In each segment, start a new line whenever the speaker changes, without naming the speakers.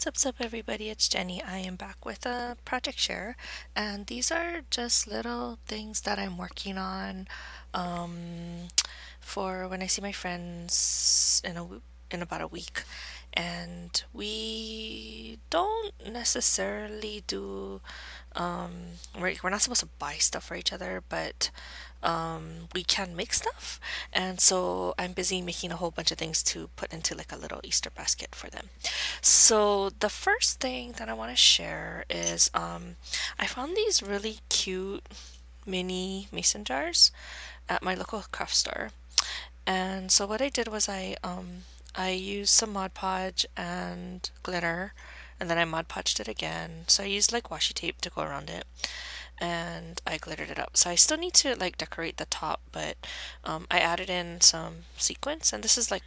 What's up everybody, it's Jenny. I am back with a project share, and these are just little things that I'm working on um, for when I see my friends in about a week. And we don't necessarily do we're not supposed to buy stuff for each other, but we can make stuff. And so I'm busy making a whole bunch of things to put into like a little Easter basket for them. So the first thing that I want to share is I found these really cute mini mason jars at my local craft store. And so what I did was I used some Mod Podge and glitter, and then I Mod Podged it again. So I used like washi tape to go around it, and I glittered it up. So I still need to like decorate the top, but I added in some sequins, and this is like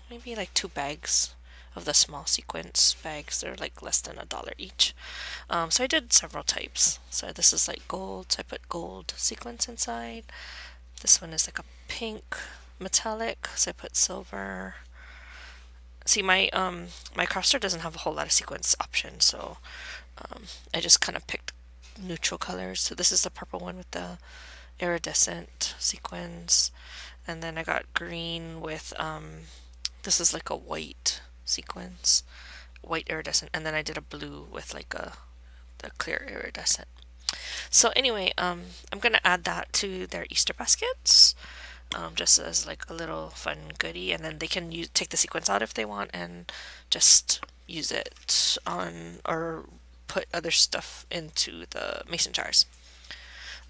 maybe like 2 bags of the small sequins bags. They're like less than $1 each. So I did several types. So this is like gold, so I put gold sequins inside. This one is like a pink metallic, so I put silver. See, my craft store doesn't have a whole lot of sequins options, so I just kind of picked neutral colors. So this is the purple one with the iridescent sequins, and then I got green with this is like a white sequins, white iridescent, and then I did a blue with like the clear iridescent. So anyway, I'm gonna add that to their Easter baskets, just as like a little fun goodie, and then they can take the sequins out if they want and just use it on or put other stuff into the mason jars.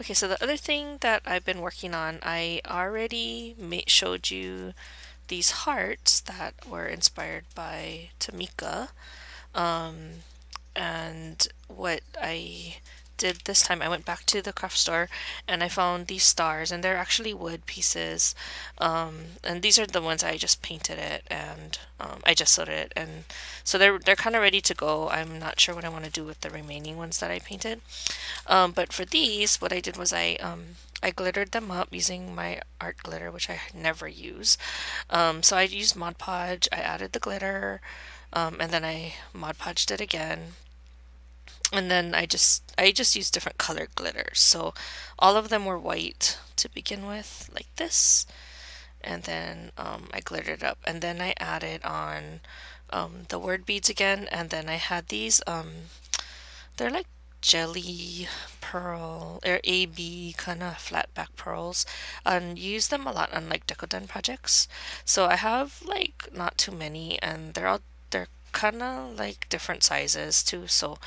Okay, so the other thing that I've been working on, I already showed you these hearts that were inspired by Tamika. And what I did this time, I went back to the craft store and I found these stars, and they're actually wood pieces. And these are the ones I just painted it, and I just sewed it, and so they're kind of ready to go. I'm not sure what I want to do with the remaining ones that I painted. But for these, what I did was I glittered them up using my art glitter, which I never use. So I used Mod Podge, I added the glitter, and then I Mod Podged it again. And then I just used different colored glitters. So all of them were white to begin with, like this. And then I glittered it up. And then I added on the word beads again. And then I had these, they're like jelly pearl or AB kind of flat back pearls, and use them a lot on like deco done projects. So I have like not too many, and they're kind of like different sizes too, so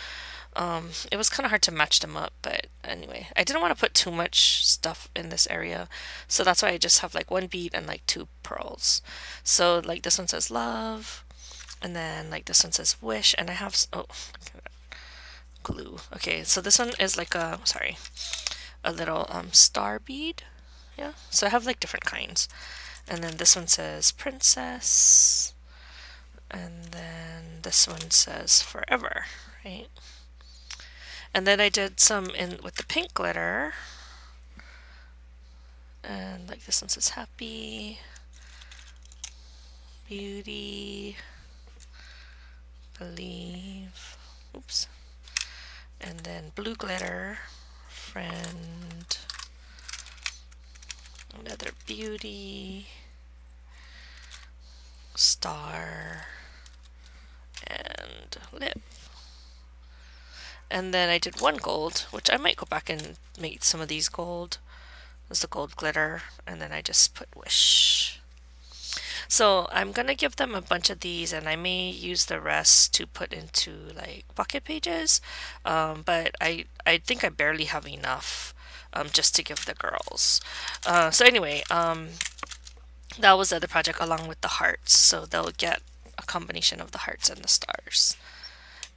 it was kind of hard to match them up. But anyway, I didn't want to put too much stuff in this area, so that's why I just have like one bead and like 2 pearls. So like this one says love, and then like this one says wish, and I have glue. Okay, so this one is like a little star bead. Yeah, so I have like different kinds. And then this one says princess, and then this one says forever, right? And then I did some in with the pink glitter, and like this one says happy, beauty, believe, oops, and then blue glitter, friend, another beauty, star, and lip. And then I did one gold, which I might go back and make some of these gold. There's the gold glitter, and then I just put wish. So I'm gonna give them a bunch of these, and I may use the rest to put into like bucket pages, but I think I barely have enough just to give the girls. So anyway, that was the other project along with the hearts, so they'll get a combination of the hearts and the stars.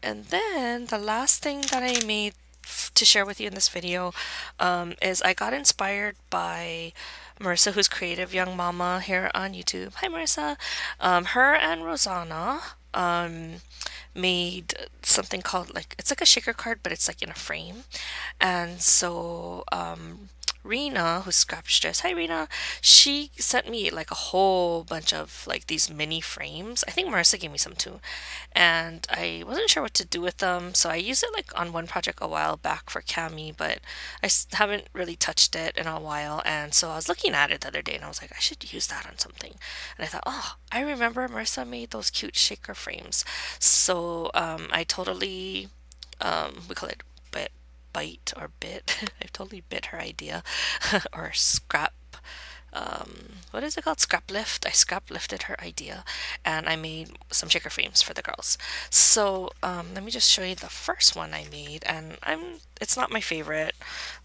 And then the last thing that I made to share with you in this video is I got inspired by Marissa, who's Creative Young Mama here on YouTube. Hi, Marissa. Her and Rosanna made something called, like, it's like a shaker card, but it's like in a frame. And so Rena, who's Scrapstress, hi Rena, she sent me like a whole bunch of like these mini frames. I think Marissa gave me some too. And I wasn't sure what to do with them, so I used it like on one project a while back for Cami, but haven't really touched it in a while. And so I was looking at it the other day and I was like, I should use that on something. And I thought, oh, I remember Marissa made those cute shaker frames. So I totally, we call it bite or bit. I totally bit her idea or scrap what is it called? Scrap lift. I scrap lifted her idea and I made some shaker frames for the girls. So let me just show you the first one I made, and it's not my favorite.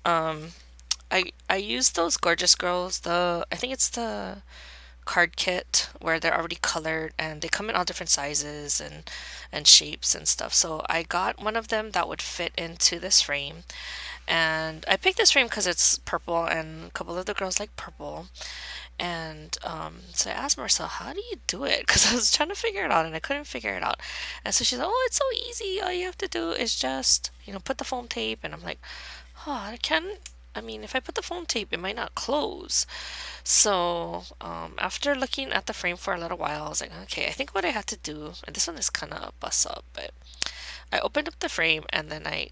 I used those Gorgeous Girls, I think it's the card kit where they're already colored and they come in all different sizes and shapes and stuff. So I got one of them that would fit into this frame, and I picked this frame because it's purple and a couple of the girls like purple. And so I asked Marcel, how do you do it? Because I was trying to figure it out and I couldn't figure it out. And so she's like, oh, it's so easy. All you have to do is just, put the foam tape. And I'm like, oh, I mean, if I put the foam tape, it might not close. So after looking at the frame for a little while, I was like, okay, I think what I had to do, and this one is kind of a bust up, but I opened up the frame and then I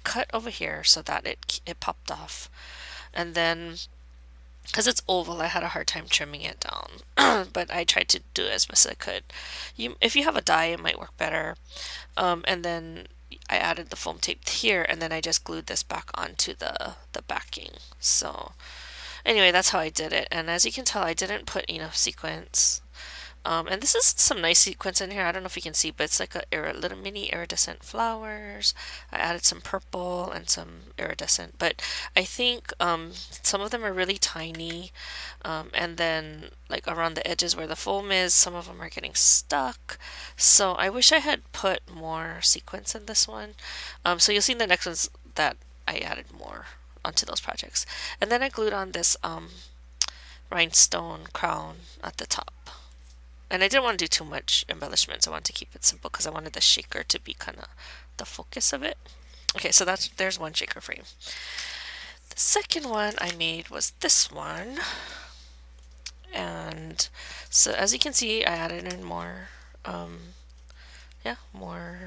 cut over here so that it popped off. And then because it's oval, I had a hard time trimming it down, but I tried to do as best as I could. If you have a die, it might work better. And then I added the foam tape here, and then I just glued this back onto the backing. So anyway, that's how I did it. And as you can tell, I didn't put enough sequins. And this is some nice sequins in here. I don't know if you can see, but it's like a little mini iridescent flowers. I added some purple and some iridescent, but I think some of them are really tiny. And then like around the edges where the foam is, some of them are getting stuck. So I wish I had put more sequins in this one. So you'll see in the next ones that I added more onto those projects. And then I glued on this rhinestone crown at the top. And I didn't want to do too much embellishments. I wanted to keep it simple because I wanted the shaker to be kind of the focus of it. Okay, so there's one shaker frame. The second one I made was this one. And so as you can see, I added in more,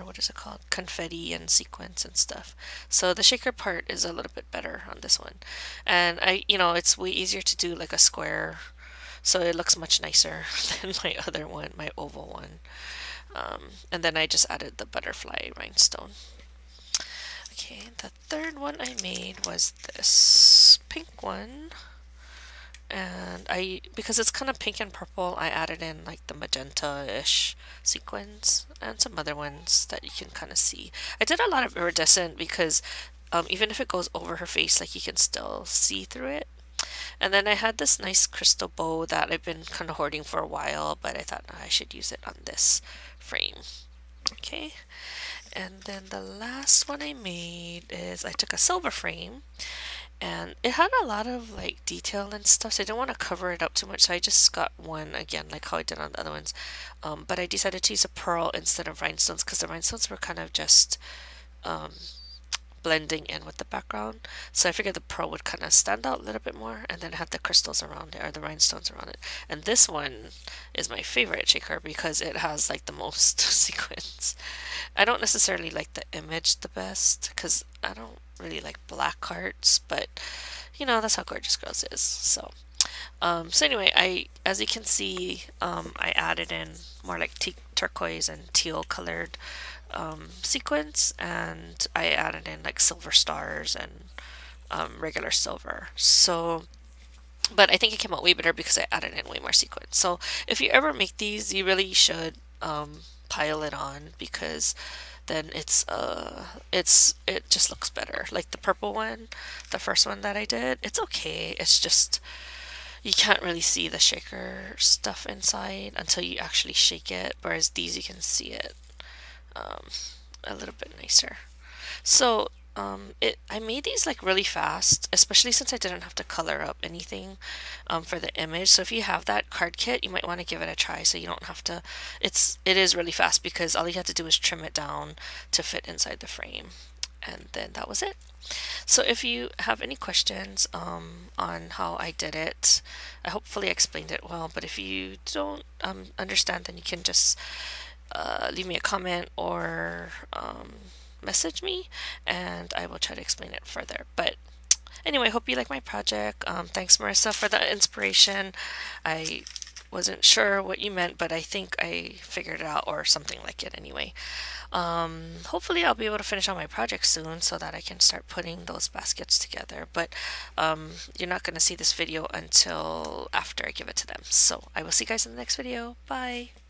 what is it called? Confetti and sequins and stuff. So the shaker part is a little bit better on this one. And it's way easier to do like a square, so it looks much nicer than my other one, my oval one. And then I just added the butterfly rhinestone. Okay, the third one I made was this pink one. And because it's kind of pink and purple, I added in like the magenta-ish sequins and some other ones that you can kind of see. I did a lot of iridescent because even if it goes over her face, like you can still see through it. And then I had this nice crystal bow that I've been kind of hoarding for a while, but I thought I should use it on this frame. Okay, and then the last one I made is I took a silver frame, and it had a lot of like detail and stuff, so I didn't want to cover it up too much, so I just got one again like how I did on the other ones. But I decided to use a pearl instead of rhinestones because the rhinestones were kind of just blending in with the background, so I figured the pearl would kind of stand out a little bit more, and then have the crystals around it or the rhinestones around it. And this one is my favorite shaker because it has like the most sequins. I don't necessarily like the image the best because I don't really like black hearts, but that's how Gorgeous Girls is. So anyway, as you can see, I added in more like turquoise and teal colored sequins, and I added in like silver stars and regular silver. So, but I think it came out way better because I added in way more sequins. So if you ever make these, you really should pile it on, because then it just looks better. Like the purple one, the first one that I did, it's okay. It's just you can't really see the shaker stuff inside until you actually shake it, whereas these you can see it a little bit nicer. So I made these like really fast, especially since I didn't have to color up anything for the image. So if you have that card kit, you might want to give it a try so you don't have to. It is really fast because all you have to do is trim it down to fit inside the frame. and then that was it. So if you have any questions on how I did it, I hopefully explained it well, but if you don't understand, then you can just leave me a comment or message me, and I will try to explain it further. But anyway, hope you like my project. Thanks, Marissa, for the inspiration. I wasn't sure what you meant, but I think I figured it out, or something like it anyway. Hopefully I'll be able to finish on my project soon so that I can start putting those baskets together. But you're not going to see this video until after I give it to them. So I will see you guys in the next video. Bye!